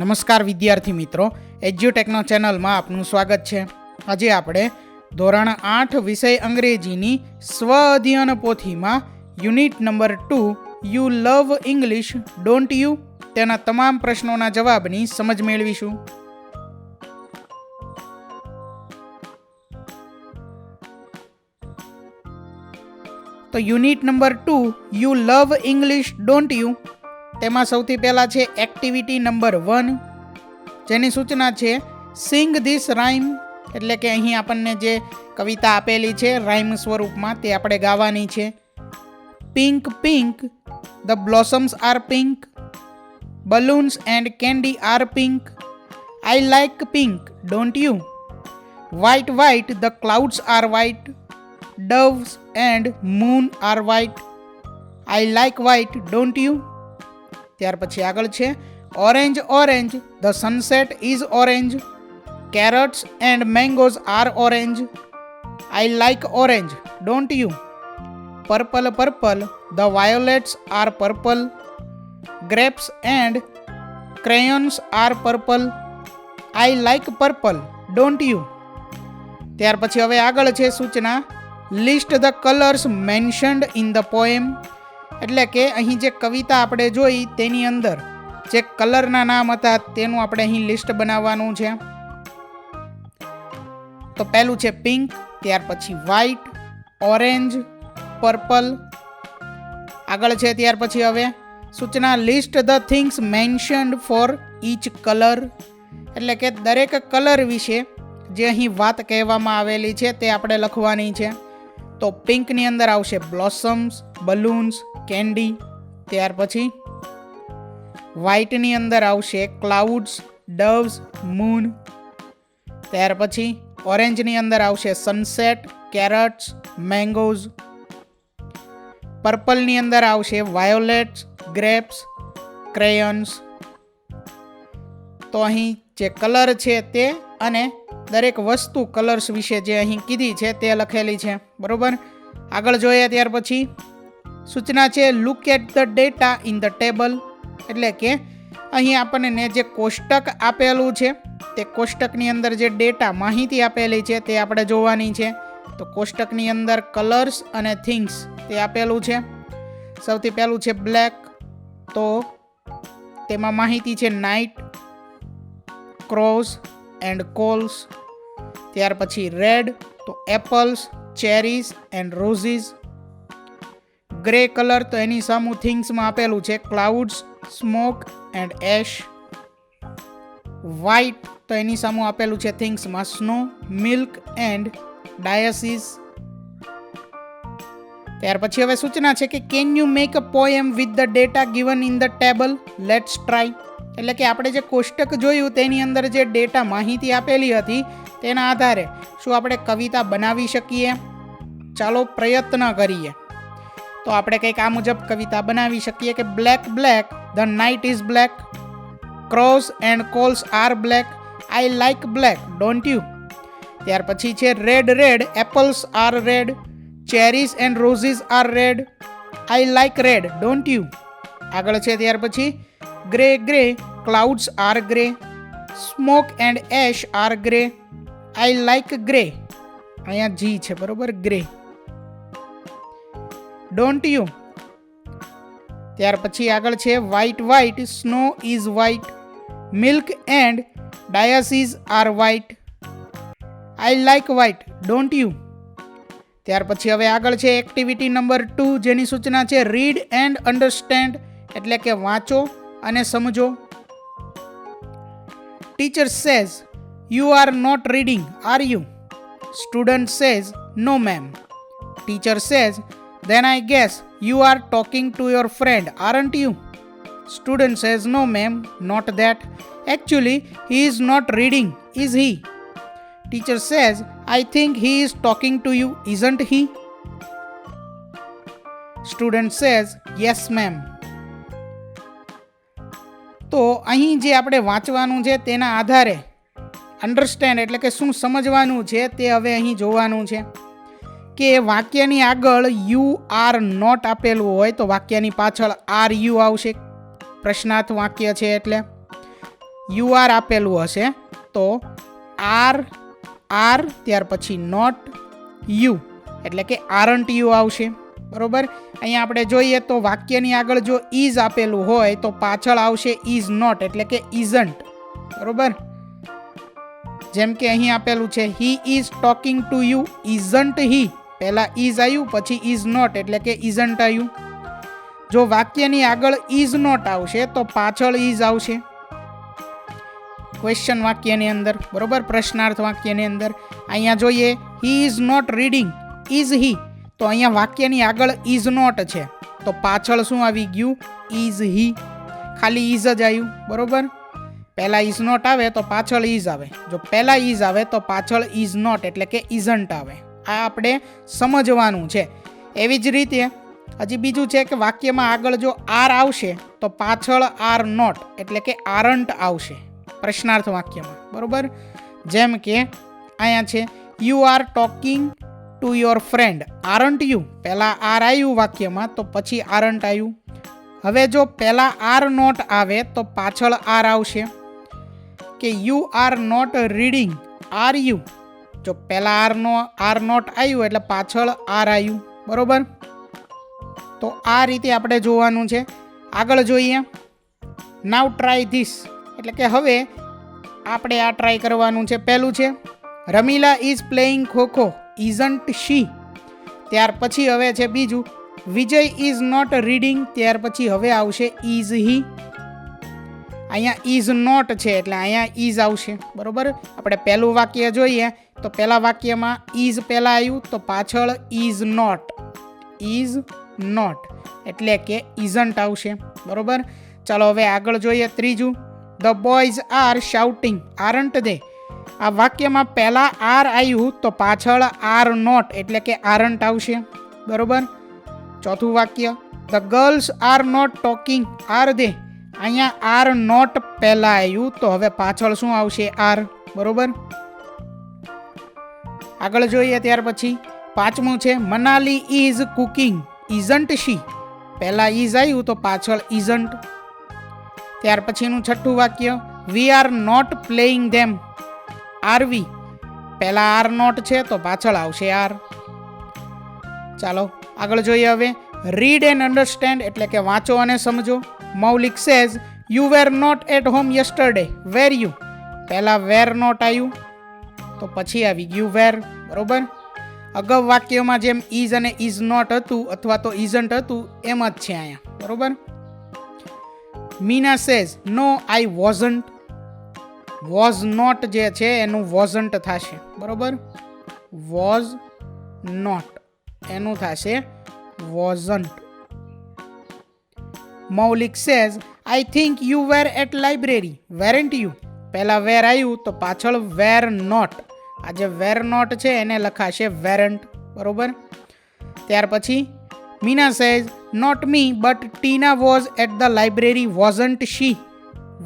નમસ્કાર વિદ્યાર્થી મિત્રો, એજ્યુટેકનો ચેનલમાં આપનું સ્વાગત છે. આજે આપણે ધોરણ 8 વિષય અંગ્રેજીની સ્વ અધ્યયન પોથીમાં unit number 2 you love English don't you તેના તમામ પ્રશ્નોના જવાબની સમજ મેળવીશું. તો unit number 2 you love English don't you તેમાં સૌથી પહેલા છે એક્ટિવિટી નંબર 1, જેની સૂચના છે સિંગ ધીસ રાઇમ, એટલે કે અહીં આપણને જે કવિતા આપેલી છે રાઇમ સ્વરૂપમાં તે આપણે ગાવાની છે. Pink pink the blossoms are pink, balloons and candy are pink, I like pink don't you, white white the clouds are white, doves and moon are white, I like white don't you. ત્યાર પછી આગળ છે orange orange the sunset is orange, carrots and mangoes are orange, I like orange don't you. purple purple the violets are purple, grapes and crayons are purple, I like purple don't you. ત્યાર પછી હવે આગળ છે સૂચના list the colours mentioned in the poem, એટલે કે અહીં જે કવિતા આપણે જોઈ તેની અંદર જે કલરના નામ હતા તેનું આપણે અહીં લિસ્ટ બનાવવાનું છે. તો પહેલું છે પિંક, ત્યાર પછી વ્હાઇટ, ઓરેન્જ, પર્પલ. આગળ છે ત્યાર પછી હવે સૂચના list the things mentioned for each colour, એટલે કે દરેક કલર વિશે જે અહીં વાત કહેવામાં આવેલી છે તે આપણે લખવાની છે. તો પિંકની અંદર આવશે બ્લોસમ્સ, બલૂન્સ, કેન્ડી. ત્યાર પછી વ્હાઇટની અંદર આવશે ક્લાઉડ્સ, ડવ્સ, મૂન. ત્યાર પછી ઓરેન્જની અંદર આવશે સનસેટ, કેરટ્સ, મેંગોઝ. પર્પલની અંદર આવશે વાયોલેટ્સ, ગ્રેપ્સ, ક્રેયન્સ. તો અહીં જે કલર છે તે અને દરેક વસ્તુ કલર્સ વિશે જે અહીં કીધી છે તે લખેલી છે, બરોબર. આગળ જોઈએ ત્યાર પછી સૂચના છે look at the data in the table, એટલે કે અહીં આપણને જે કોષ્ટક આપેલું છે તે કોષ્ટકની અંદર જે ડેટા માહિતી આપેલી છે તે આપણે જોવાની છે. તો કોષ્ટકની અંદર કલર્સ અને થિંગ્સ તે આપેલું છે. સૌથી પહેલું છે બ્લેક, તો તેમાં માહિતી છે નાઇટ, ક્રોઝ એન્ડ કોલ્સ. ત્યાર પછી રેડ, તો apples, ચેરીઝ and roses. Grey colour, તો એની સામું થિંગ્સમાં આપેલું છે clouds, smoke and ash. White, તો એની સામું આપેલું છે થિંગ્સમાં સ્નો, મિલ્ક એન્ડ ડાયસીસ. ત્યાર પછી હવે સૂચના છે કે can you make a poem with the data given in the table, let's try, એટલે કે આપણે જે કોષ્ટક જોયું તેની અંદર જે ડેટા માહિતી આપેલી હતી તેના આધારે શું આપણે કવિતા બનાવી શકીએ? ચાલો પ્રયત્ન કરીએ. તો આપણે કંઈક આ મુજબ કવિતા બનાવી શકીએ કે black black the night is black, crows and coals are black, I like black don't you. ત્યાર પછી છે red red apples are red, cherries and roses are red, I like red don't you. આગળ છે ત્યાર પછી grey grey clouds are grey, smoke and ash are grey, I like grey. અહીંયા જી છે, બરોબર, ગ્રે ડોન્ટ યુ. ત્યાર પછી આગળ છે white white snow is white, milk and daisies are white, I like white don't you. ત્યાર પછી હવે આગળ છે એક્ટિવિટી નંબર 2, જેની સૂચના છે રીડ એન્ડ અન્ડરસ્ટેન્ડ, એટલે કે વાંચો અને સમજો. Teacher says you are not reading are you, student says no ma'am. Teacher says then I guess you are talking to your friend aren't you. Student says no ma'am, not that, actually he is not reading is he. Teacher says I think he is talking to you isn't he. Student says yes ma'am. તો અહીં જે આપણે વાંચવાનું છે તેના આધારે understand એટલે કે શું સમજવાનું છે તે હવે અહીં જોવાનું છે કે વાક્યની આગળ યુ આર નોટ આપેલું હોય તો વાક્યની પાછળ આર યુ આવશે, પ્રશ્નાર્થ વાક્ય છે એટલે. યુ આર આપેલું હશે તો આર આર ત્યાર પછી નોટ યુ એટલે કે આરન્ટ યુ આવશે. બરોબર. અહીંયા આપણે જોઈએ તો વાક્યની આગળ જો ઇઝ આપેલું હોય તો પાછળ આવશે ઇઝ નોટ એટલે કે ઇઝન્ટ. બરોબર. જેમ કે અહીં આપેલું છે he is talking to you, isn't he, પહેલા ઇઝ આવ્યું પછી ઇઝ નોટ એટલે કે ઇઝન્ટ આવ્યું. જો વાક્યની આગળ ઇઝ નોટ આવશે તો પાછળ ઇઝ આવશે ક્વેશ્ચન વાક્યની અંદર. બરોબર. પ્રશ્નાર્થ વાક્યની અંદર અહીંયા જોઈએ he is not reading, is he, તો અહીંયા વાક્યની આગળ ઇઝ નોટ છે તો પાછળ શું આવી ગયું? Is he. ખાલી ઇઝ જ આવ્યું. બરોબર. પહેલા ઇઝ નોટ આવે તો પાછળ ઇઝ આવે, જો પહેલા ઇઝ આવે તો પાછળ ઇઝ નોટ એટલે કે ઇઝન્ટ આવે. આ આપણે સમજવાનું છે. એવી જ રીતે હજી બીજું છે કે વાક્યમાં આગળ જો આર આવશે તો પાછળ આર નોટ એટલે કે આરન્ટ આવશે પ્રશ્નાર્થ વાક્યમાં. બરોબર. જેમ કે અહીંયા છે you are talking to your friend, aren't you, પહેલાં આર આવ્યું વાક્યમાં તો પછી આરન્ટ આવ્યું. હવે જો પહેલાં આર નોટ આવે તો પાછળ આર આવશે કે you are not reading, are you, જો પહેલાં આર નોટ આવ્યું એટલે પાછળ આર આવ્યું. બરોબર. તો આ રીતે આપણે જોવાનું છે. આગળ જોઈએ નાવ ટ્રાય ધીસ એટલે કે હવે આપણે આ ટ્રાય કરવાનું છે. પહેલું છે Ramila is playing kho kho, isn't she. ત્યાર પછી હવે છે બીજું વિજય ઇઝ નોટ રીડિંગ, ત્યાર પછી હવે આવશે ઇઝ હી. અહીંયા ઇઝ નોટ છે એટલે અહીંયા ઇઝ આવશે. બરોબર. આપણે પહેલું વાક્ય જોઈએ તો પહેલા વાક્યમાં ઇઝ પહેલાં આવ્યું તો પાછળ ઇઝ નોટ, ઇઝ નોટ એટલે કે ઇઝન્ટ આવશે. બરોબર. ચાલો હવે આગળ જોઈએ ત્રીજું the boys are shouting, aren't they. આ વાક્યમાં પહેલાં આર આવ્યું તો પાછળ આર નોટ એટલે કે આરન્ટ આવશે. બરોબર. ચોથું વાક્ય the girls are not talking, are they. અહીંયા આર નોટ પહેલાં આવ્યું તો હવે પાછળ શું આવશે? આર. બરોબર. આગળ જોઈએ ત્યાર પછી પાંચમું છે મનાલી ઇઝ કુકિંગ, ઇઝન્ટ શી. પહેલાં ઇઝ આવ્યું તો પાછળ ઇઝન્ટ. ત્યાર પછીનું છઠ્ઠું વાક્ય we are not playing them, are we. પહેલાં આર નોટ છે તો પાછળ આવશે આર. ચાલો આગળ જોઈએ હવે રીડ એન્ડ અન્ડરસ્ટેન્ડ એટલે કે વાંચો અને સમજો. Maulik says you were not at home yesterday, were you. પહેલાં વેર નોટ આવ્યું તો પછી આવી ગયું વેર. બરોબર. અગાઉ વાક્યોમાં જેમ ઇઝ અને ઇઝ નોટ હતું અથવા તો ઇઝન્ટ હતું એમ જ છે અહીંયા. બરોબર. Meena says no I wasn't, was not જે છે એનું વોઝન્ટ થશે. બરોબર. વોઝ નોટ એનું થશે wasn't. Maulik says I think you were at library, weren't you. પહેલાં વેર આવ્યું તો પાછળ વેર નોટ. આ જે વેર નોટ છે એને લખાશે વેરન્ટ. બરોબર. ત્યાર પછી Meena says not me but Tina was at the library, wasn't she.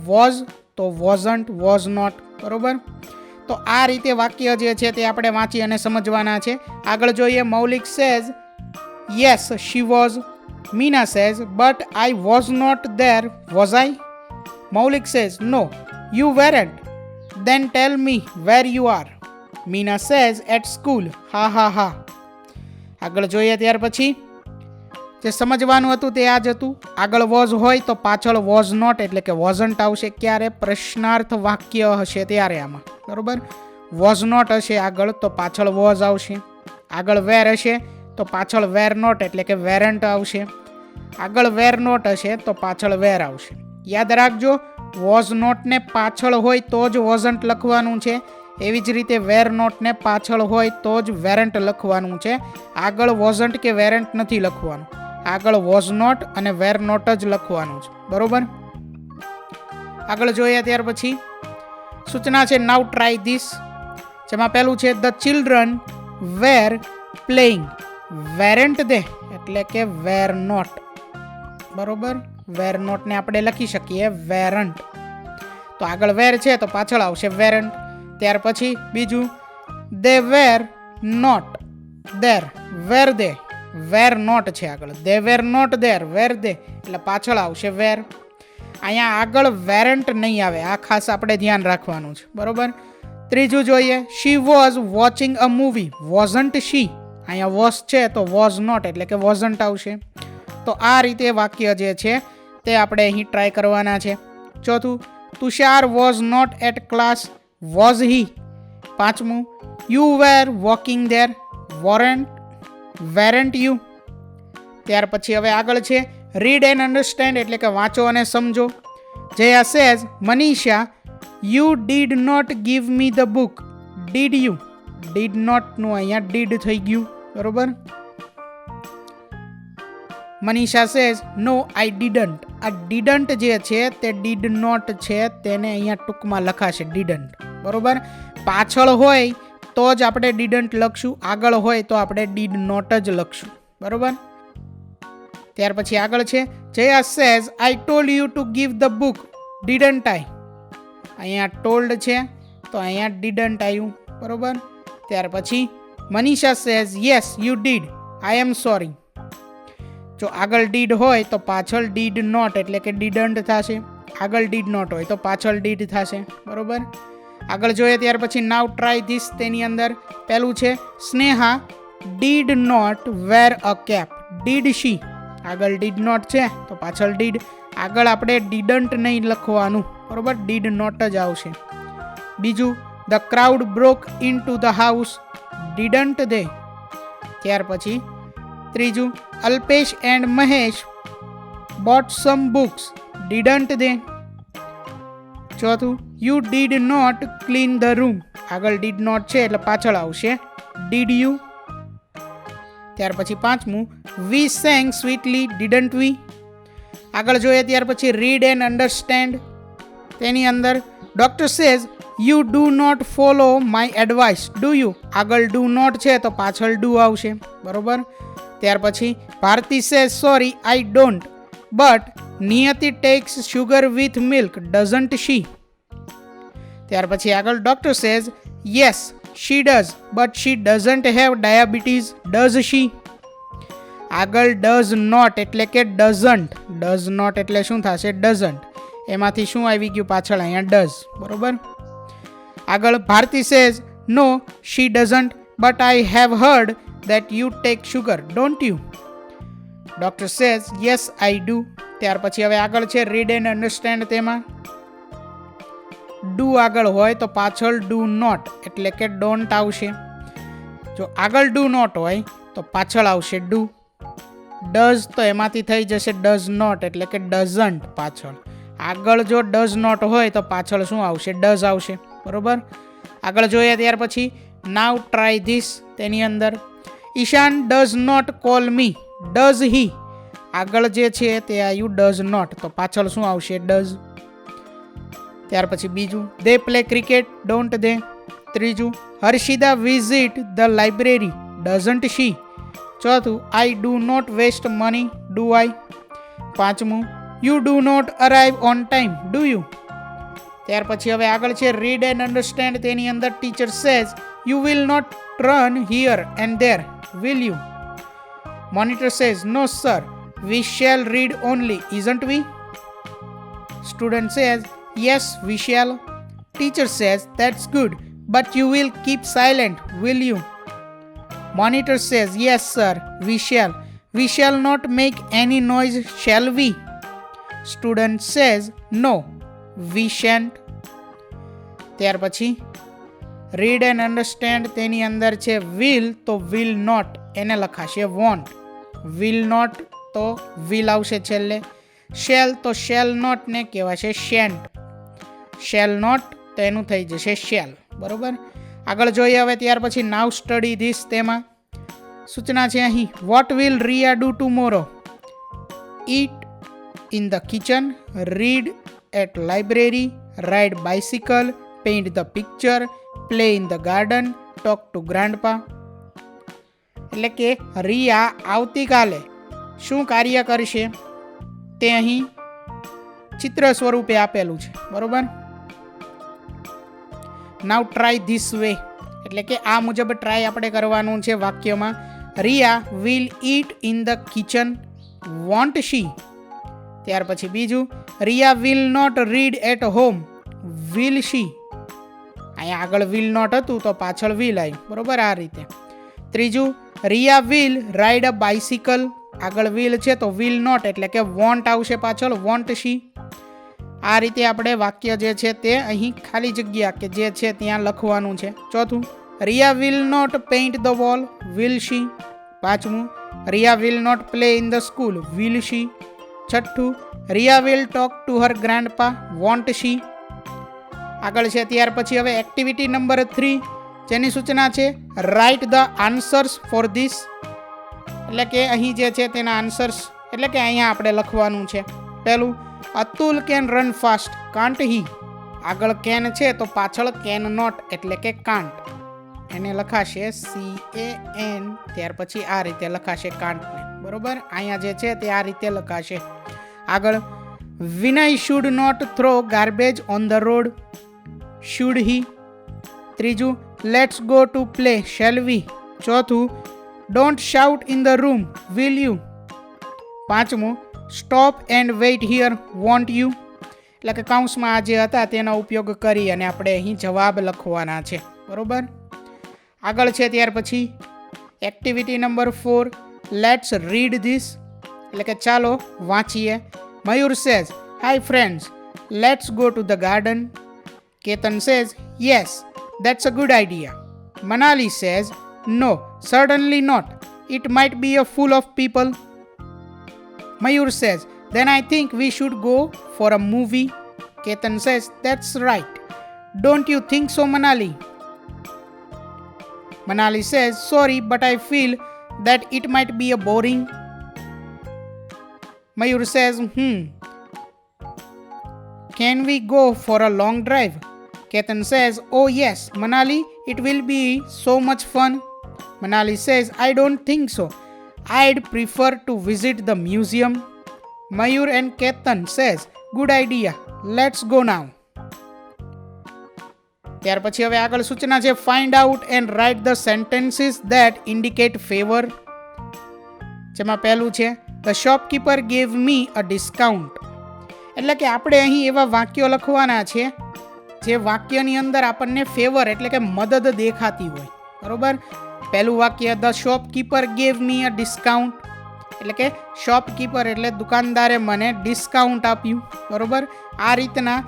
Was તો વોઝન્ટ, વોઝ નોટ. બરોબર. તો આ રીતે વાક્ય જે છે તે આપણે વાંચી અને સમજવાના છે. આગળ જોઈએ Maulik says yes she was. Meena says but I was not there, was I. Maulik says no you weren't, then tell me where you are. Meena says at school, હા હા હા. આગળ જોઈએ ત્યાર પછી જે સમજવાનું હતું તે આ જ હતું. આગળ વોઝ હોય તો પાછળ વોઝ નોટ એટલે કે વોઝન્ટ આવશે. ક્યારે? પ્રશ્નાર્થ વાક્ય હશે ત્યારે આમાં. બરોબર. વોઝ નોટ હશે આગળ તો પાછળ વોઝ આવશે. આગળ વેર હશે તો પાછળ વેર નોટ એટલે કે વેરન્ટ આવશે. આગળ વેર નોટ હશે તો પાછળ વેર આવશે. યાદ રાખજો વોઝ નોટને પાછળ હોય તો જ વોઝન્ટ લખવાનું છે. એવી જ રીતે વેર નોટને પાછળ હોય તો જ વેરન્ટ લખવાનું છે. આગળ વોઝન્ટ કે વેરન્ટ નથી લખવાનું. આગળ વોઝ નોટ અને વેર નોટ જ લખવાનું છે. બરોબર. આગળ જોઈએ ત્યાર પછી સૂચના છે નાવ ટ્રાય ધીસ. જેમાં પહેલું છે the children were playing, weren't they એટલે કે વેર નોટ. બરોબર. વેર નોટને આપણે લખી શકીએ વેરન્ટ. તો આગળ વેર છે તો પાછળ આવશે વેરન્ટ. ત્યાર પછી બીજું દે વેર not there, wear they. Wear not છે આગળ. દે વેર નોટ દેર, વેર દે એટલે પાછળ આવશે વેર. અહીંયા આગળ વેરન્ટ નહીં આવે, આ ખાસ આપણે ધ્યાન રાખવાનું છે, બરોબર. ત્રીજું જોઈએ, she was watching a movie, wasn't she. અહીંયા વોઝ છે તો વોઝ નોટ એટલે કે વોઝન્ટ આવશે. તો આ રીતે વાક્ય જે છે તે આપણે અહીં ટ્રાય કરવાના છે. ચોથું, Tushar was not at class, was he. પાંચમું, you were walking there, weren't you. ત્યાર પછી હવે આગળ છે રીડ એન્ડ અન્ડરસ્ટેન્ડ એટલે કે વાંચો અને સમજો. Jaya says, Manisha you did not give me the book, did you. Did નોટનું અહીંયા ડીડ થઈ ગયું, બરોબર. Manisha says, no I didn't. આ ડીડન્ટ જે છે તે ડીડ નોટ છે, તેને અહીંયા ટૂંકમાં લખાશે ડીડન્ટ, બરોબર. પાછળ હોય તો જ આપણે ડીડન્ટ લખશું, આગળ હોય તો આપણે ડીડ નોટ જ લખશું, બરોબર. ત્યાર પછી આગળ છે Jaya says, I told you to give the book, didn't I. અહીંયા ટોલ્ડ છે તો અહીંયા ડીડન્ટ આવ્યું, બરોબર. ત્યાર પછી Manisha says, yes you did, I am sorry. જો આગળ ડીડ હોય તો પાછળ ડીડ નોટ એટલે કે ડીડન્ટ થશે, આગળ ડીડ નોટ હોય તો પાછળ ડીડ થશે, બરોબર. આગળ જોઈએ ત્યાર પછી નાવ ટ્રાય ધીસ, તેની અંદર પહેલું છે Sneha did not wear a cap, did she. આગળ ડીડ નોટ છે તો પાછળ ડીડ, આગળ આપણે ડીડન્ટ નહીં લખવાનું, બરોબર, ડીડ નોટ જ આવશે. બીજું, the crowd broke into the house, didn't they. ત્યાર પછી ત્રીજું, Alpesh and Mahesh bought some books, didn't they. ચોથું, you did not clean the room. આગળ ડીડ નોટ છે એટલે પાછળ આવશે ડીડ યુ. ત્યાર પછી પાંચમું, વી સેંગ સ્વીટલી, ડીડન્ટ વી. આગળ જોઈએ ત્યાર પછી રીડ એન્ડ અન્ડરસ્ટેન્ડ, તેની અંદર doctor says, you do not follow my advice, do you. આગળ ડુ નોટ છે તો પાછળ ડુ આવશે, બરોબર. ત્યાર પછી Bharti says, sorry I don't, but Niyati takes sugar with milk, doesn't she. ત્યાર પછી આગળ doctor says, yes she does, but she doesn't have diabetes, does she. આગળ ડઝ નોટ એટલે કે ડઝન્ટ, ડઝ નોટ એટલે શું થશે, ડઝન્ટ. એમાંથી શું આવી ગયું પાછળ, અહીંયા ડઝ, બરોબર. આગળ Bharti says, no she doesn't, but I have heard that you take sugar, don't you? Doctor says, yes, I do. ત્યાર પછી હવે આગળ છે રીડ એન્ડ અન્ડરસ્ટેન્ડ, તેમાં ડુ આગળ હોય તો પાછળ ડુ નોટ એટલે કે ડોન્ટ આવશે. જો આગળ ડુ નોટ હોય તો પાછળ આવશે ડુ. ડઝ તો એમાંથી થઈ જશે ડઝ નોટ એટલે કે ડઝન્ટ પાછળ. આગળ જો ડઝ નોટ હોય તો પાછળ શું આવશે, ડઝ આવશે, બરોબર. આગળ જોઈએ ત્યાર પછી નાવ ટ્રાય ધીસ, તેની અંદર Ishan does not call me, does he. આગળ જે છે તે આવ્યું ડઝ નોટ તો પાછળ શું આવશે, ડઝ. ત્યાર પછી બીજું, they play cricket, don't they. ત્રીજું, Harshida visit the library, doesn't she. ચોથું, I do not waste money, do I. પાંચમું, you do not arrive on time, do you. ત્યાર પછી હવે આગળ છે રીડ એન્ડ અન્ડરસ્ટેન્ડ, તેની અંદર teacher says, you will not run here and there, will you? Monitor says, no sir, we shall read only, isn't we? Student says, yes, we shall. Teacher says, that's good, but you will keep silent, will you? Monitor says, yes sir, we shall. We shall not make any noise, shall we? Student says, no, we shan't. ત્યાર પછી read and understand, તેની અંદર છે will તો will not એને લખાશે want, will not તો will આવશે છેલ્લે. શેલ તો શેલ નોટ ને કહેવાશે શેન્ટ, શેલ નોટ તો એનું થઈ જશે શેલ, બરોબર. આગળ જોઈએ હવે ત્યાર પછી નાવ સ્ટડી ધીસ, તેમાં સૂચના છે અહીં, what will Riya do tomorrow, eat in the kitchen, read at library, ride bicycle, paint the picture, play in the garden, talk to grandpa. એટલે કે રિયા આવતીકાલે શું કાર્ય કરશે તે અહીં ચિત્ર સ્વરૂપે આપેલું છે, બરોબર. નાવ ટ્રાય ધીસ વે એટલે કે આ મુજબ ટ્રાય આપણે કરવાનું છે વાક્યમાં. Riya will eat in the kitchen, won't she. ત્યાર પછી બીજું, Riya will not read at home, will she. અહીંયા આગળ વિલ નોટ હતું તો પાછળ વિલ આવ્યું, બરોબર આ રીતે. ત્રીજું, Riya will ride a bicycle, આગળ વિલ છે તો વિલ નોટ એટલે કે વોન્ટ આવશે પાછળ, વોન્ટ શી. આ રીતે આપણે વાક્ય જે છે તે અહીં ખાલી જગ્યા કે જે છે ત્યાં લખવાનું છે. ચોથું, Riya will not paint the wall, will she. પાંચમું, Riya will not play in the school, will she. છઠ્ઠું, Riya will talk to her grandpa, won't she. આગળ છે ત્યાર પછી હવે એક્ટિવિટી નંબર 3 જેની સૂચના છે write the answers for this, એટલે કે અહીં જે છે તેના આન્સર્સ એટલે કે અહીંયા આપણે લખવાનું છે. પહેલું, Atul can run fast, can't he. આગળ કેન છે તો પાછળ કેન નોટ એટલે કે કાન્ટ, એને લખાશે CAN, ત્યાર પછી આ રીતે લખાશે કાન્ટને, બરોબર. અહીંયા જે છે તે આ રીતે લખાશે. આગળ, Vinay should not throw garbage on the road, should he. ત્રીજું, let's go to play, shall we. ચોથું, don't shout in the room, will you. પાંચમું, stop and wait here, won't you. એટલે કે કૌંસમાં આ જે હતા તેનો ઉપયોગ કરી અને આપણે અહીં જવાબ લખવાના છે, બરોબર. આગળ છે ત્યાર પછી activity number 4 let's read this, એટલે કે ચાલો વાંચીએ. Mayur says, hi friends, let's go to the garden. Ketan says, yes, that's a good idea. Manali says, no, certainly not. It might be full of people. Mayur says, then I think we should go for a movie. Ketan says, that's right. Don't you think so, Manali? Manali says, sorry, but I feel that it might be boring. Mayur says, can we go for a long drive? Ketan says, oh yes, Manali, it will be so much fun. Manali says, I don't think so. I'd prefer to visit the museum. Mayur and Ketan says, good idea, let's go now. ત્યાર પછી હવે આગળ સૂચના છે find out and write the sentences that indicate favor. જેમાં પહેલું છે the shopkeeper gave me a discount. એટલે કે આપણે અહીં એવા વાક્યો લખવાના છે જે વાક્યની અંદર આપણને ફેવર એટલે કે મદદ દેખાતી હોય, બરોબર. પહેલું વાક્ય the shopkeeper gave me a discount, એટલે કે શોપકીપર એટલે દુકાનદારે મને ડિસ્કાઉન્ટ આપ્યું, બરોબર. આ રીતના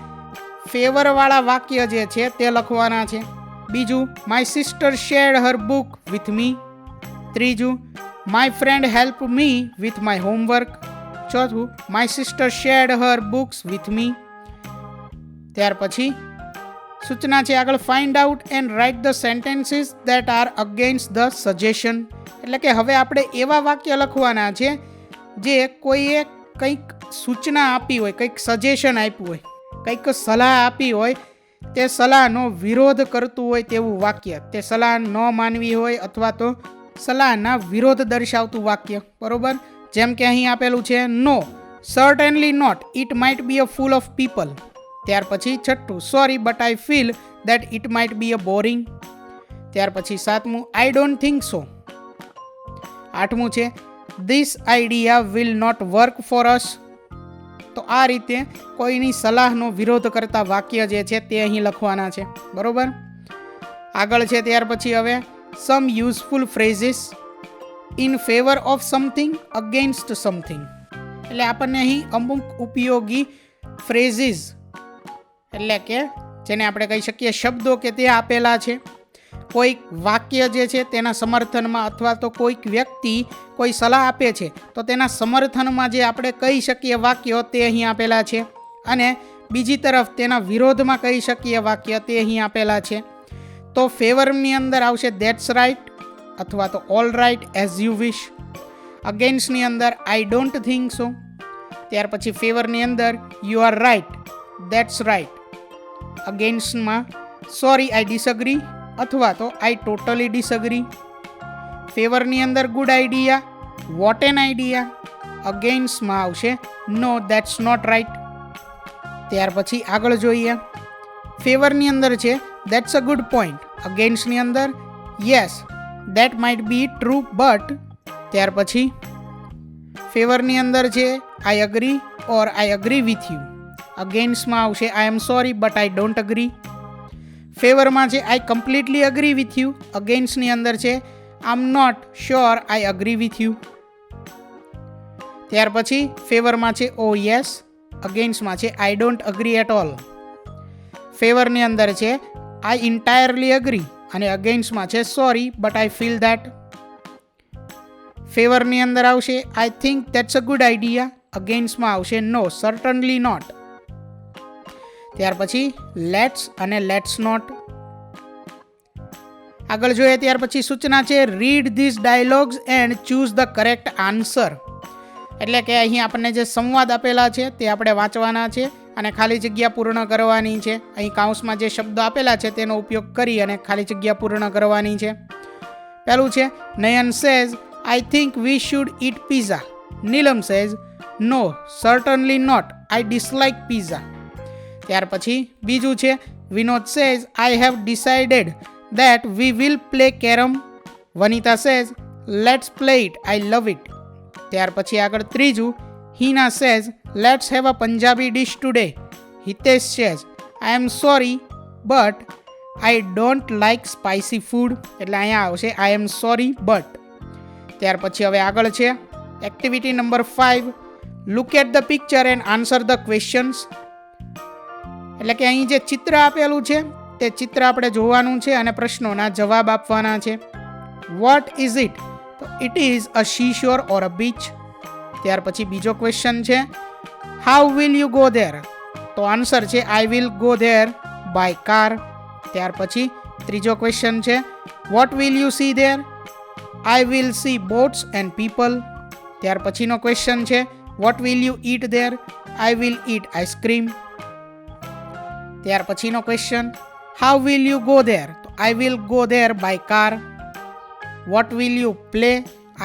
ફેવરવાળા વાક્ય જે છે તે લખવાના છે. બીજું, my sister shared her book with me. ત્રીજું, my friend help me with my homework. ચોથું, my sister shared her books with me. ત્યાર પછી સૂચના છે આગળ find out and write the sentences that are against the suggestion, એટલે કે હવે આપણે એવા વાક્ય લખવાના છે જે કોઈએ કંઈક સૂચના આપી હોય, કંઈક સજેશન આપ્યું હોય, કંઈક સલાહ આપી હોય, તે સલાહનો વિરોધ કરતું હોય તેવું વાક્ય, તે સલાહ ન માનવી હોય અથવા તો સલાહના વિરોધ દર્શાવતું વાક્ય, બરોબર. જેમ કે અહીં આપેલું છે no, certainly not, it might be a fool of people. ત્યાર પછી છઠ્ઠું, sorry but I feel that it might be a boring. ત્યાર પછી સાતમું, આઈ ડોન્ટ થિંક સો. આઠમું છે this idea will not work for us. તો આ રીતે કોઈની સલાહનો વિરોધ કરતા વાક્ય જે છે તે અહીં લખવાના છે, બરોબર. આગળ છે ત્યાર પછી હવે some useful phrases in favour of something against something, એટલે આપણને અહીં અમુક ઉપયોગી ફ્રેઝીસ એટલે કે જેને આપણે કહી શકીએ શબ્દો કે તે આપેલા છે. કોઈક વાક્ય જે છે તેના સમર્થનમાં અથવા તો કોઈક વ્યક્તિ કોઈ સલાહ આપે છે તો તેના સમર્થનમાં જે આપણે કહી શકીએ વાક્યો તે અહીં આપેલા છે, અને બીજી તરફ તેના વિરોધમાં કહી શકીએ વાક્ય તે અહીં આપેલા છે. તો ફેવરની અંદર આવશે ધેટ્સ રાઇટ અથવા તો all right, as you wish. અગેન્સ્ટની અંદર આઈ ડોન્ટ થિંક સો. ત્યાર પછી ફેવરની અંદર you are right, that's right. અગેન્સ્ટમાં સોરી આઈ ડિસઅગ્રી અથવા તો આઈ ટોટલી ડિસઅગ્રી. ફેવરની અંદર good idea, what an idea. અગેન્સ્ટમાં આવશે નો, ધેટ્સ નોટ રાઇટ. ત્યાર પછી આગળ જોઈએ. ફેવરની અંદર છે ધેટ્સ અ ગુડ પોઈન્ટ. અગેન્સ્ટની અંદર yes, that might be true but. ત્યાર પછી ફેવરની અંદર છે I agree or I agree with you. અગેન્સ્ટમાં આવશે I am sorry but I don't agree. ફેવરમાં છે I completely agree with you, અગેન્સ્ટની અંદર છે I am not sure I agree with you. ત્યાર પછી ફેવરમાં છે ઓ યસ, અગેન્સ્ટમાં છે I don't agree at all. ફેવરની અંદર છે આઈ ઇન્ટાયરલી અગ્રી અને અગેન્સ્ટમાં છે sorry but I feel that. ફેવરની અંદર આવશે I think that's a good idea, અગેન્સ્ટમાં આવશે નો સર્ટનલી નોટ. ત્યાર પછી લેટ્સ અને લેટ્સ નોટ. આગળ જોઈએ ત્યાર પછી સૂચના છે read this dialogues and choose the correct answer. એટલે કે અહીં આપણને જે સંવાદ આપેલા છે તે આપણે વાંચવાના છે અને ખાલી જગ્યા પૂર્ણ કરવાની છે. અહીં કાઉન્સમાં જે શબ્દો આપેલા છે તેનો ઉપયોગ કરી અને ખાલી જગ્યા પૂર્ણ કરવાની છે. પહેલું છે Nayan says I think we should eat pizza. Neelam says no certainly not I dislike pizza. ત્યાર પછી બીજું છે Vinod says I have decided that we will play carom. Vanita says let's play it, I love it. ત્યાર પછી આગળ ત્રીજું Hina says let's have a Punjabi dish today. Hitesh says I am sorry but I don't like spicy food. એટલે અહીંયા આવશે I am sorry but. ત્યાર પછી હવે આગળ છે activity number 5 look at the picture and answer the questions. એટલે કે અહીં જે ચિત્ર આપેલું છે તે ચિત્ર આપણે જોવાનું છે અને પ્રશ્નોના જવાબ આપવાના છે. What is it? તો it is a seashore or a beach. ત્યાર પછી બીજો ક્વેશ્ચન છે how will you go there? તો આન્સર છે I will go there by car. ત્યાર પછી ત્રીજો ક્વેશ્ચન છે what will you see there? I will see boats and people. ત્યાર પછીનો ક્વેશ્ચન છે what will you eat there? I will eat ice cream. ત્યાર પછીનો question How will you go there? તો I will go there by car. What will you play?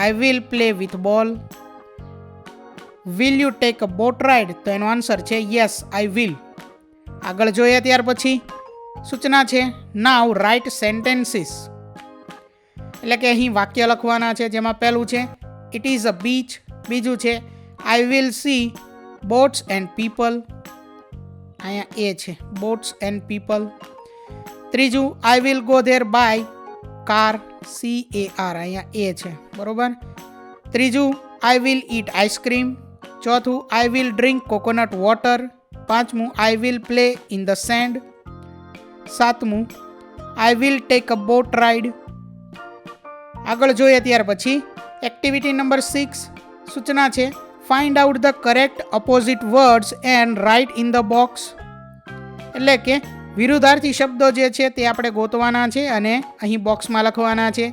I will play with ball. Will you take a boat ride? તો એનો answer છે yes, I will. આગળ જોઈએ ત્યાર પછી સૂચના છે now write sentences. એટલે કે અહીં વાક્ય લખવાના છે જેમાં પહેલું છે it is a beach. બીજું છે I will see boats and people. અહીંયા એ છે boats and people. ત્રીજું I will go there by car, CAR અહીંયા એ છે બરોબર. ત્રીજું આઈ વિલ ઈટ આઈસ્ક્રીમ. ચોથું I will drink coconut water. પાંચમું I will play in the sand. સાતમું I will take a boat ride. આગળ જોઈએ ત્યાર પછી એક્ટિવિટી નંબર 6 સૂચના છે find out the correct opposite words and write in the box. એટલે કે વિરુદ્ધાર્થી શબ્દો જે છે તે આપણે ગોતવાના છે અને અહીં બોક્સમાં લખવાના છે.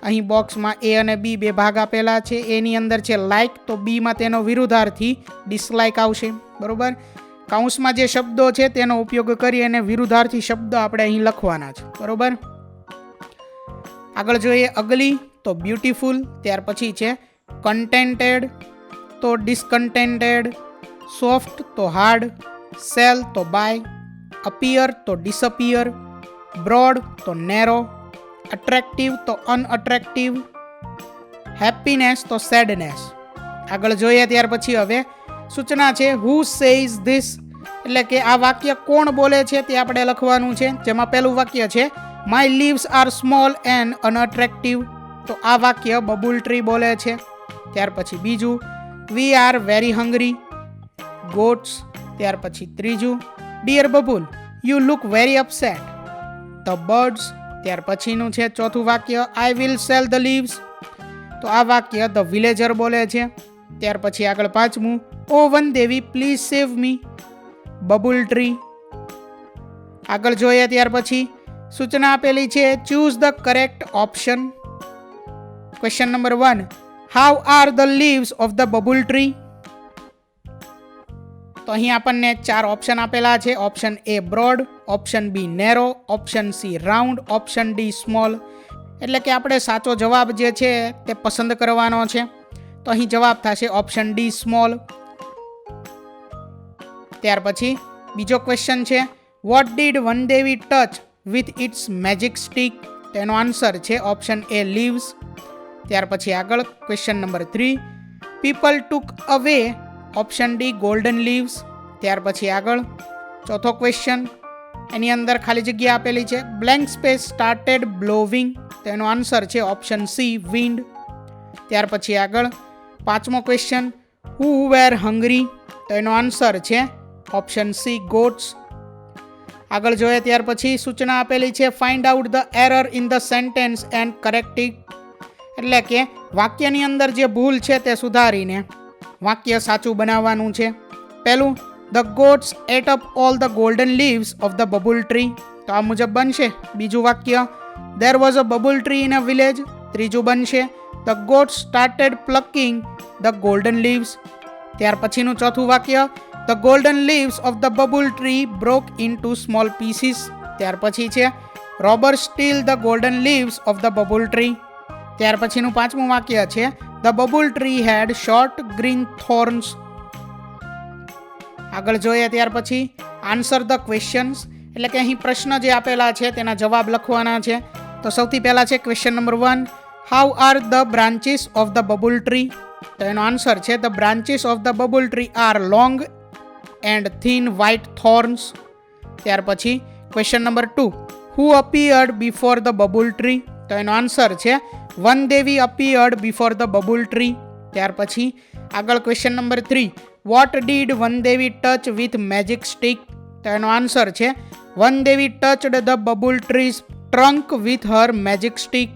અહીં બોક્સમાં એ અને બી બે ભાગ આપેલા છે. એની અંદર છે લાઇક, તો બીમાં તેનો વિરુદ્ધાર્થી ડિસલાઇક આવશે બરોબર. કાઉન્સમાં જે શબ્દો છે તેનો ઉપયોગ કરી અને વિરુદ્ધાર્થી શબ્દો આપણે અહીં લખવાના છે બરોબર. આગળ જોઈએ અગલી તો બ્યુટીફુલ. ત્યાર પછી છે કન્ટેન્ટેડ તો ડિસકન્ટેન્ટેડ, સોફ્ટ તો હાર્ડ, સેલ તો બાય, અપિયર તો ડિસઅપિયર, બ્રોડ તો નેરો, અટ્રેક્ટિવ તો અનઅટ્રેક્ટિવ, હેપીનેસ તો સેડનેસ. આગળ જોઈએ ત્યાર પછી હવે સૂચના છે હુ સેઝ ધીસ. એટલે કે આ વાક્ય કોણ બોલે છે તે આપણે લખવાનું છે. જેમાં પહેલું વાક્ય છે my leaves are small and unattractive. તો આ વાક્ય બબુલ ટ્રી બોલે છે. ત્યાર પછી બીજું we are very hungry, goats. ત્યાર પછી ત્રીજું dear Babul you look very upset, the birds. ત્યાર પછીનું છે ચોથું વાક્ય I will sell the leaves. તો આ વાક્ય ધ વિલેજર બોલે છે. ત્યાર પછી આગળ પાંચમું oh Van Devi please save me, babul tree. આગળ જોઈએ ત્યાર પછી સૂચના આપેલી છે choose the correct option. Question number 1 how are the leaves of the babul tree. તો અહીં આપણને 4 ઓપ્શન આપેલા છે. Option A broad, option B narrow, option C round, option D small. એટલે કે આપણે સાચો જવાબ જે છે તે પસંદ કરવાનો છે. તો અહીં જવાબ થશે ઓપ્શન ડી સ્મોલ. ત્યાર પછી બીજો ક્વેશ્ચન છે what did Vandevi touch with its magic stick. તેનો આન્સર છે ઓપ્શન એ લીવ્સ. ત્યાર પછી આગળ ક્વેશ્ચન નંબર 3 પીપલ ટુક અવે, ઓપ્શન ડી ગોલ્ડન લીવ્સ. ત્યાર પછી આગળ ચોથો ક્વેશ્ચન, એની અંદર ખાલી જગ્યા આપેલી છે. બ્લેન્ક સ્પેસ સ્ટાર્ટેડ બ્લોવિંગ, તો એનો આન્સર છે ઓપ્શન સી વિન્ડ. ત્યાર પછી આગળ પાંચમો ક્વેશ્ચન, હુ વેર હંગ્રી, તો એનો આન્સર છે ઓપ્શન સી ગોટ્સ. આગળ જોઈએ ત્યાર પછી સૂચના આપેલી છે find out the error in the sentence and correct it, એટલે કે વાક્યની અંદર જે ભૂલ છે તે સુધારીને વાક્ય સાચું બનાવવાનું છે. પહેલું, the goats ate up all the golden leaves of the babul tree, તો આ મુજબ બનશે. બીજું વાક્ય, there was a babul tree in a village, ત્રીજું બનશે the goats started plucking the golden leaves. ત્યાર પછીનું ચોથું વાક્ય, the golden leaves of the babul tree broke into small pieces. ત્યાર પછી છે robber steal the golden leaves of the babul tree. ત્યાર પછીનું પાંચમું વાક્ય છે the babul tree had short green thorns. આગળ જોઈએ ત્યાર પછી આન્સર ધ ક્વેશ્ચન્સ, એટલે કે અહીં પ્રશ્ન જે આપેલા છે તેના જવાબ લખવાના છે. તો સૌથી પહેલા છે question number 1, how are the branches of the babul tree, તો એનો આન્સર છે the branches of the babul tree are long and thin white thorns. ત્યાર પછી question number 2, who appeared before the babul tree, તો એનો આન્સર છે Van Devi appeared before the babul tree. ત્યાર પછી આગળ question number 3, what did one Devi touch with magic stick, તો એનો આન્સર છે Van Devi touched the babul tree's trunk with her magic stick.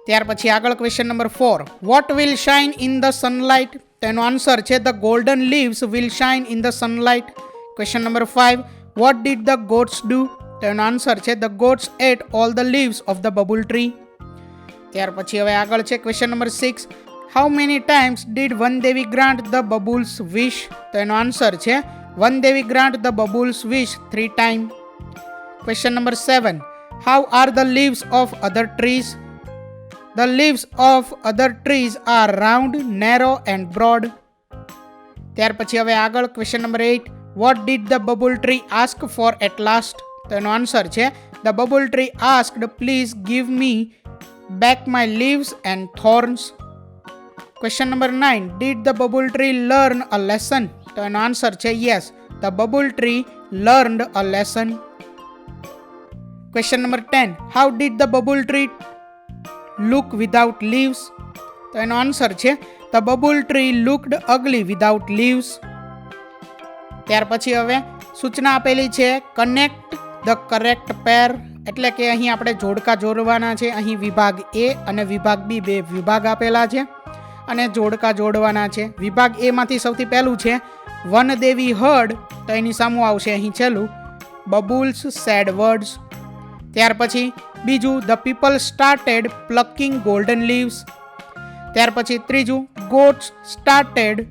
ત્યાર પછી આગળ question number 4, what will shine in the sunlight, તો એનો આન્સર છે the golden leaves will shine in the sunlight. Question number 5, what did the goats do, તો એનો answer છે the goats ate all the leaves of the babul tree. ત્યાર પછી હવે આગળ છે question number 6, how many times did one Devi grant the babul's wish, તો એનો આન્સર છે Van Devi grant the babul's wish 3 time. Question number 7, how are the leaves of other trees, the leaves of other trees are round, narrow and broad. ત્યાર પછી હવે આગળ question number 8, what did the babul tree ask for at last, તો એનો answer છે the babul tree asked please give me back my leaves and thorns. Question number 9, did the babul tree learn a lesson, તો એનો answer છે yes, the babul tree learned a lesson. Question number 10, how did the babul tree look without leaves, તો એનો answer છે the babul tree looked અગલી without leaves. ત્યાર પછી હવે સૂચના આપેલી છે કનેક્ટ ધ કરેક્ટ પેર, એટલે કે અહીં આપણે જોડકા જોડવાના છે. અહીં વિભાગ એ અને વિભાગ બી, બે વિભાગ આપેલા છે અને જોડકા જોડવાના છે. વિભાગ એ માંથી સૌથી પહેલું છે વન દેવી હર્ડ, તો એની સામું આવશે અહીં છેલ્લું બબુલ્સ સેડ વર્ડ્સ. ત્યાર પછી બીજું the people started plucking golden leaves. ત્યાર પછી ત્રીજું goats started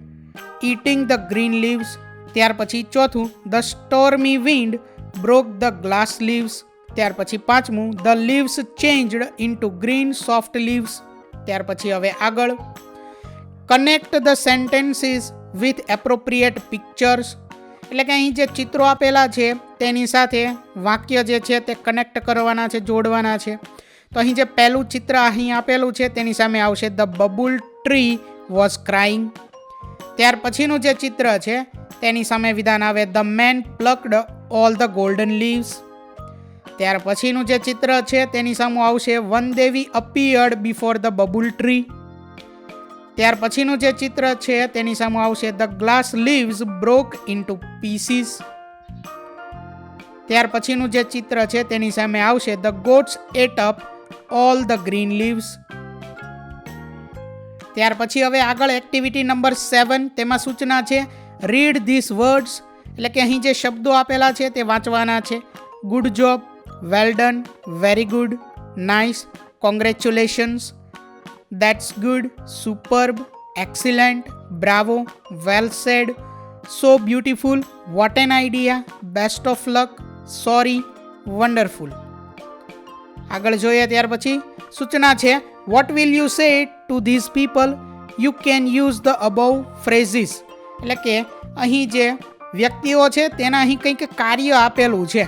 eating the green leaves. ત્યાર પછી ચોથું the stormy wind broke the glass leaves. ત્યાર પછી પાંચમું the leaves changed into green soft leaves. ત્યાર પછી હવે આગળ connect the sentences with appropriate pictures, એટલે કે અહીં જે ચિત્રો આપેલા છે તેની સાથે વાક્ય જે છે તે કનેક્ટ કરવાના છે, જોડવાના છે. તો અહીં જે પહેલું ચિત્ર અહીં આપેલું છે તેની સામે આવશે the babul tree was crying. ત્યાર પછીનું જે ચિત્ર છે તેની સામે વિધાન આવે the man plucked all the golden leaves. ત્યાર પછીનું જે ચિત્ર છે તેની સામે આવશે Van Devi appeared before the babul tree. ત્યાર પછીનું જે ચિત્ર છે તેની સામે આવશે the glass leaves broke into pieces. ત્યાર પછીનું જે ચિત્ર છે તેની સામે આવશે the goats ate up all the green leaves. ત્યાર પછી હવે આગળ એક્ટિવિટી નંબર 7, તેમાં સૂચના છે રીડ ધીસ વર્ડ્સ, એટલે કે અહીં જે શબ્દો આપેલા છે તે વાંચવાના છે. Good job, well done, very good, nice, congratulations, that's good, superb, excellent, bravo, well said, so beautiful, what an idea, best of luck, sorry, wonderful. આગળ જોઈએ ત્યાર પછી સૂચના છે what will you say to these people, you can use the above phrases, એટલે કે અહીં જે વ્યક્તિઓ છે તેના અહીં કંઈક કાર્ય આપેલું છે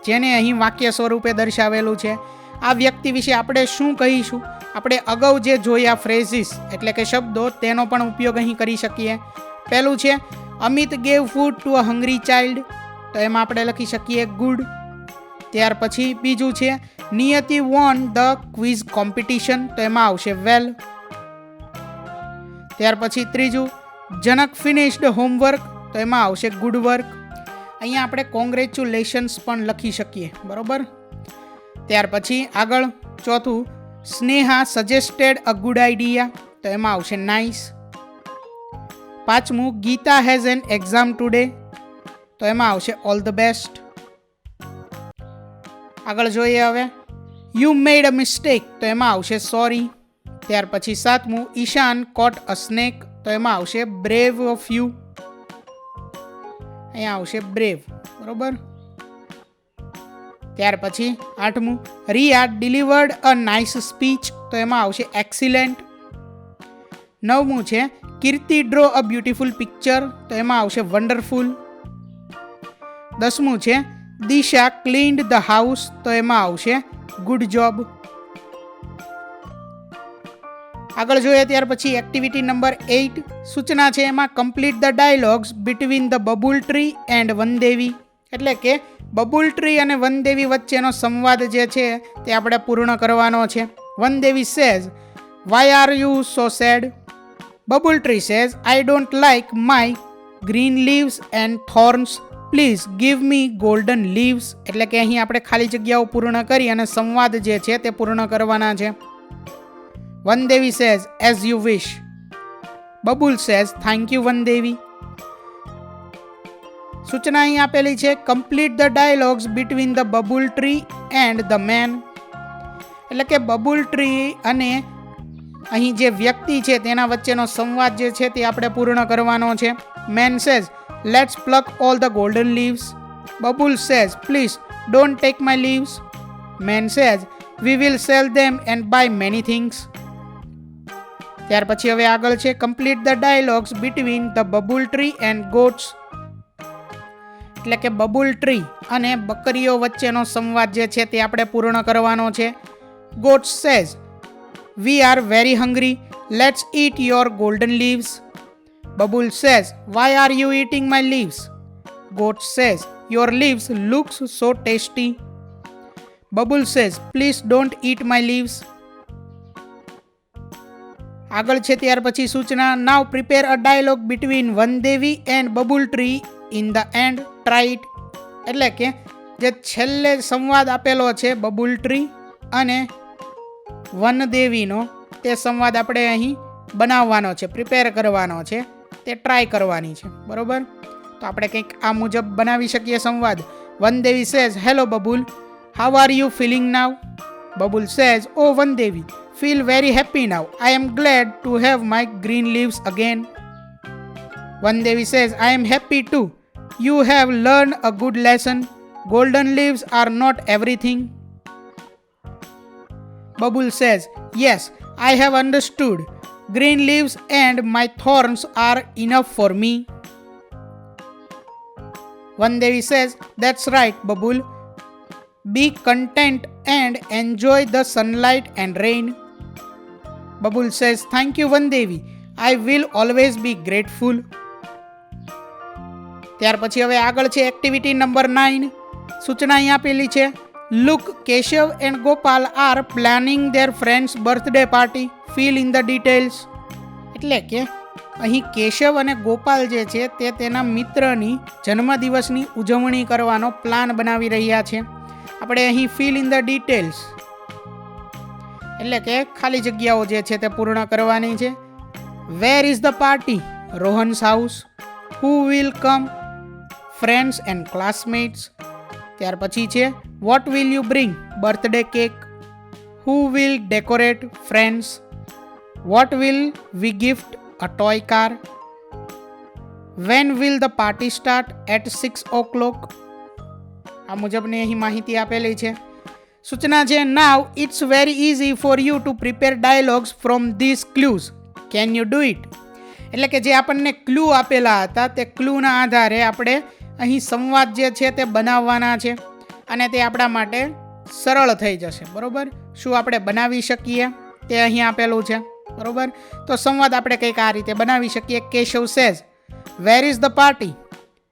જેને અહીં વાક્ય સ્વરૂપે દર્શાવેલું છે. આ વ્યક્તિ વિશે આપણે શું કહીશું? આપણે અગાઉ જે જોયા ફ્રેઝિસ એટલે કે શબ્દો તેનો પણ ઉપયોગ અહીં કરી શકીએ. પહેલું છે Amit gave food to a hungry child, તો એમાં આપણે લખી શકીએ ગુડ. ત્યાર પછી બીજું છે નિયતિ વોન ધ ક્વિઝ કોમ્પિટિશન, તો એમાં આવશે વેલ. ત્યાર પછી ત્રીજું જનક ફિનિશ્ડ હોમવર્ક, તો એમાં આવશે ગુડ વર્ક. અહીંયા આપણે કોંગ્રેચ્યુલેશન્સ પણ લખી શકીએ, બરોબર. ત્યાર પછી આગળ ચોથું Sneha suggested a good idea, તો એમાં આવશે નાઇસ. પાંચમું Geeta has an exam today, તો એમાં આવશે ઓલ ધ બેસ્ટ. આગળ જોઈએ હવે યુ મેડ અ મિસ્ટેક, તો એમાં આવશે સોરી. ત્યાર પછી સાતમું ઈશાન કોટ અ સ્નેક, તો એમાં આવશે બ્રેવ ઓફ યુ. અહીંયા આવશે બ્રેવ, બરોબર. ત્યાર પછી આઠમું Riya delivered a nice speech, તો એમાં આવશે એક્સિલેન્ટ. નવમું છે Kirti draw a beautiful picture, તો એમાં આવશે વન્ડરફુલ. 10મું છે દિશા ક્લીન્ડ ધ હાઉસ, તો એમાં આવશે ગુડ જોબ. આગળ જોઈએ ત્યાર પછી એક્ટિવિટી નંબર 8 સૂચના છે, એમાં complete the dialogues between the babul tree and Vandevi, એટલે કે બબુલ ટ્રી અને વનદેવી વચ્ચેનો સંવાદ જે છે તે આપણે પૂર્ણ કરવાનો છે. Vandevi says why are you so sad. Babul tree says I don't like my green leaves and thorns, please give me golden leaves. એટલે કે અહીં આપણે ખાલી જગ્યાઓ પૂર્ણ કરી અને સંવાદ જે છે તે પૂર્ણ કરવાના છે. Vandevi says as you wish. Babul says thank you Vandevi. સૂચના અહીં આપેલી છે complete the dialogues between the babul tree and the man, એટલે કે બબુલ ટ્રી અને અહીં જે વ્યક્તિ છે તેના વચ્ચેનો સંવાદ જે છે તે આપણે પૂર્ણ કરવાનો છે. Man says let's pluck all the golden leaves. Babul says please don't take my leaves. Man says we will sell them and buy many things. ત્યાર પછી હવે આગળ છે complete the dialogues between the babul tree and goats, એટલે કે babul tree અને બકરીઓ વચ્ચેનો સંવાદ જે છે તે આપણે પૂર્ણ કરવાનો છે. Goats says we are very hungry, let's eat your golden leaves. Babul says why are you eating my leaves. Goat says your leaves looks so tasty. Babul says please don't eat my leaves. આગળ છે ત્યાર પછી સૂચના now prepare a dialogue between Vandevi and babul tree in the end try it, એટલે કે જે છેલ્લે સંવાદ આપેલો છે બબુલ ટ્રી અને વનદેવીનો તે સંવાદ આપણે અહીં બનાવવાનો છે, પ્રિપેર કરવાનો છે, તે ટ્રાય કરવાની છે, બરોબર. તો આપણે કંઈક આ મુજબ બનાવી શકીએ સંવાદ. Vandevi says hello Babul, how are you feeling now. Babul says oh Vandevi, feel very happy now. I am glad to have my green leaves again. Vandevi says, I am happy too. You have learned a good lesson. Golden leaves are not everything. Babul says, yes, I have understood. Green leaves and my thorns are enough for me. Vandevi says, that's right, Babul. Be content and enjoy the sunlight and rain. Babul says, thank you Vandevi. I will always be grateful. ત્યાર પછી હવે આગળ છે activity number 9. સૂચના અહીં આપેલી છે look Keshav and Gopal are planning their friends birthday party, fill in the details. એટલે કે અહીં કેશવ અને ગોપાલ જે છે તે તેના મિત્રની જન્મદિવસની ઉજવણી કરવાનો પ્લાન બનાવી રહ્યા છે. આપણે અહીં ફિલ ઇન ધ ડિટેલ્સ એટલે કે ખાલી જગ્યાઓ જે છે તે પૂર્ણ કરવાની છે. Where is the party? Rohan's house. Who will come? Friends and classmates. ત્યાર પછી છે what will you bring? Birthday cake. Who will decorate? Friends. What will we gift? A toy car. When will the party start? At 6 o'clock. આ મુજબની અહીં માહિતી આપેલી છે. સૂચના છે now it's very easy for you to prepare dialogues from these clues. Can you do it? એટલે કે જે આપણને ક્લુ આપેલા હતા તે ક્લુના આધારે આપણે અહીં સંવાદ જે છે તે બનાવવાના છે અને તે આપણા માટે સરળ થઈ જશે, બરોબર. શું આપણે બનાવી શકીએ તે અહીં આપેલું છે, બરોબર. તો સંવાદ આપણે કંઈક આ રીતે બનાવી શકીએ. Keshav says Where is the party?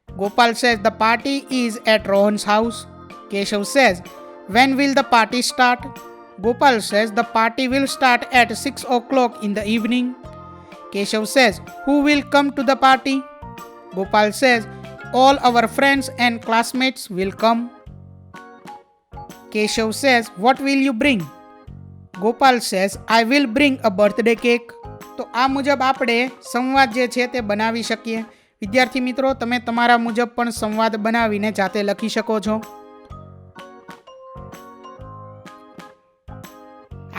Gopal says the party is at Rohan's house. Keshav says, when will the party start? Gopal says the party will start at 6 o'clock in the evening. Keshav says, who will come to the party? Gopal says, all our friends and classmates will come. Keshav says, what will you bring? Gopal says, I will bring a birthday cake. તો આ મુજબ આપણે સંવાદ જે છે તે બનાવી શકીએ. વિદ્યાર્થી મિત્રો, તમે તમારા મુજબ પણ સંવાદ બનાવીને જાતે લખી શકો છો.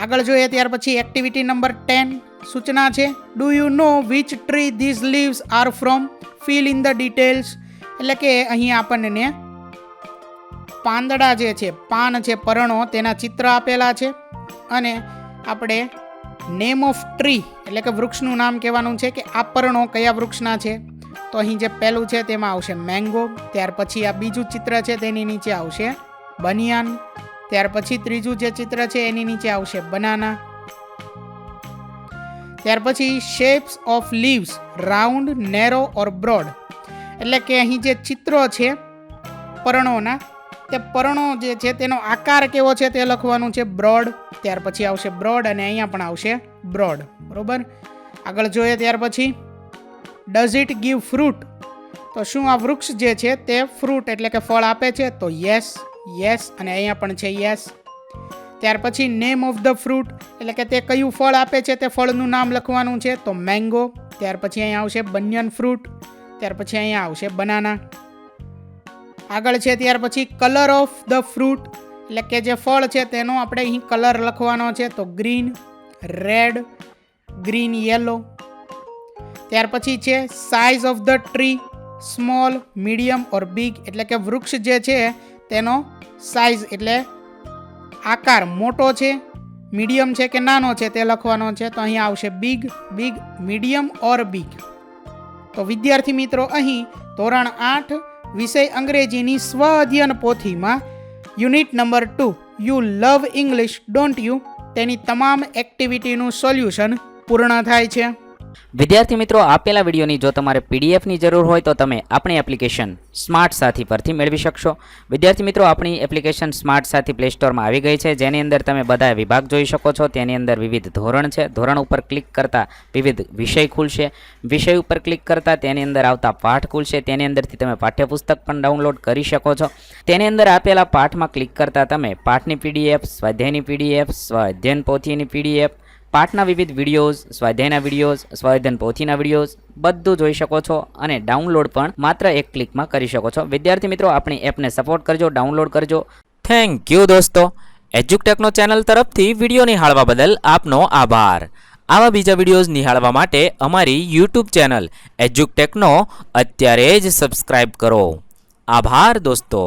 આગળ જોઈએ ત્યાર પછી એક્ટિવિટી નંબર 10 સૂચના છે. Do you know which tree these leaves are from? Fill in the details. એટલે કે અહીં આપણને પાંદડા જે છે, પાન છે, પરણો, તેના ચિત્ર આપેલા છે અને આપણે નેમ ઓફ ટ્રી એટલે કે વૃક્ષનું નામ કહેવાનું છે કે આ પરણો કયા વૃક્ષના છે. તો અહીં જે પહેલું છે તેમાં આવશે મેંગો. ત્યાર પછી આ બીજું ચિત્ર છે તેની નીચે આવશે બનિયાન. ત્યાર પછી ત્રીજું જે ચિત્ર છે એની નીચે આવશે બનાના. ત્યાર પછી shapes of leaves round, narrow or broad. એટલે કે અહીં જે ચિત્રો છે પરણોના, તે પરણો જે છે તેનો આકાર કેવો છે તે લખવાનું છે બ્રોડ. ત્યાર પછી આવશે બ્રોડ અને અહીંયા પણ આવશે બ્રોડ. બરોબર. આગળ જોઈએ ત્યાર પછી ડઝ ઇટ ગીવ ફ્રૂટ? તો શું આ વૃક્ષ જે છે તે ફ્રૂટ એટલે કે ફળ આપે છે? તો યસ, યસ અને અહીંયા પણ છે યસ. ત્યાર પછી નેમ ઓફ ધ ફ્રૂટ એટલે કે તે કયું ફળ આપે છે તે ફળનું નામ લખવાનું છે. તો મેંગો. ત્યાર પછી અહીંયા આવશે બનિયન ફ્રૂટ. ત્યાર પછી અહીંયા આવશે બનાના. આગળ છે ત્યાર પછી કલર ઓફ ધ ફ્રૂટ એટલે કે જે ફળ છે તેનો આપણે અહીં કલર લખવાનો છે. તો ગ્રીન, રેડ, ગ્રીન, યેલો. ત્યાર પછી છે size of the tree small, medium or big. એટલે કે વૃક્ષ જે છે તેનો સાઇઝ એટલે આકાર મોટો છે, મીડિયમ છે કે નાનો છે તે લખવાનો છે. તો અહીં આવશે બિગ, બિગ, મીડિયમ ઓર બિગ. તો વિદ્યાર્થી મિત્રો, અહીં ધોરણ 8 વિષય અંગ્રેજીની સ્વ અધ્યયન પોથીમાં unit number 2 you love English don't you તેની તમામ એક્ટિવિટીનું સોલ્યુશન પૂર્ણ થાય છે. વિદ્યાર્થી મિત્રો, આપેલા વિડીયોની જો તમારે પીડીએફની જરૂર હોય તો તમે આપણી એપ્લિકેશન સ્માર્ટ સાથી પરથી મેળવી શકશો. વિદ્યાર્થી મિત્રો, આપણી એપ્લિકેશન સ્માર્ટ સાથી પ્લે સ્ટોરમાં આવી ગઈ છે, જેની અંદર તમે બધા વિભાગ જોઈ શકો છો. તેની અંદર વિવિધ ધોરણ છે. ધોરણ ઉપર ક્લિક કરતાં વિવિધ વિષય ખુલશે. વિષય ઉપર ક્લિક કરતાં તેની અંદર આવતા પાઠ ખુલશે. તેની અંદરથી તમે પાઠ્યપુસ્તક પણ ડાઉનલોડ કરી શકો છો. તેની અંદર આપેલા પાઠમાં ક્લિક કરતાં તમે પાઠની પીડીએફ, સ્વાધ્યાયની પીડીએફ, સ્વાધ્યાયન પોથીની પીડીએફ, પાઠના વિવિધ વિડીયોઝ, સ્વાધ્યાયના વિડીયોઝ, સ્વાધ્યાયન પોથીના વિડીયોઝ બધું જોઈ શકો છો અને ડાઉનલોડ પણ માત્ર એક ક્લિકમાં કરી શકો છો. વિદ્યાર્થી મિત્રો, આપણી એપને સપોર્ટ કરજો, ડાઉનલોડ કરજો. થેન્ક યુ દોસ્તો. એજ્યુકટેકનો ચેનલ તરફથી વિડીયો નિહાળવા બદલ આપનો આભાર. આવા બીજા વિડીયોઝ નિહાળવા માટે અમારી યુટ્યુબ ચેનલ એજ્યુકટેકનો અત્યારે જ સબસ્ક્રાઇબ કરો. આભાર દોસ્તો.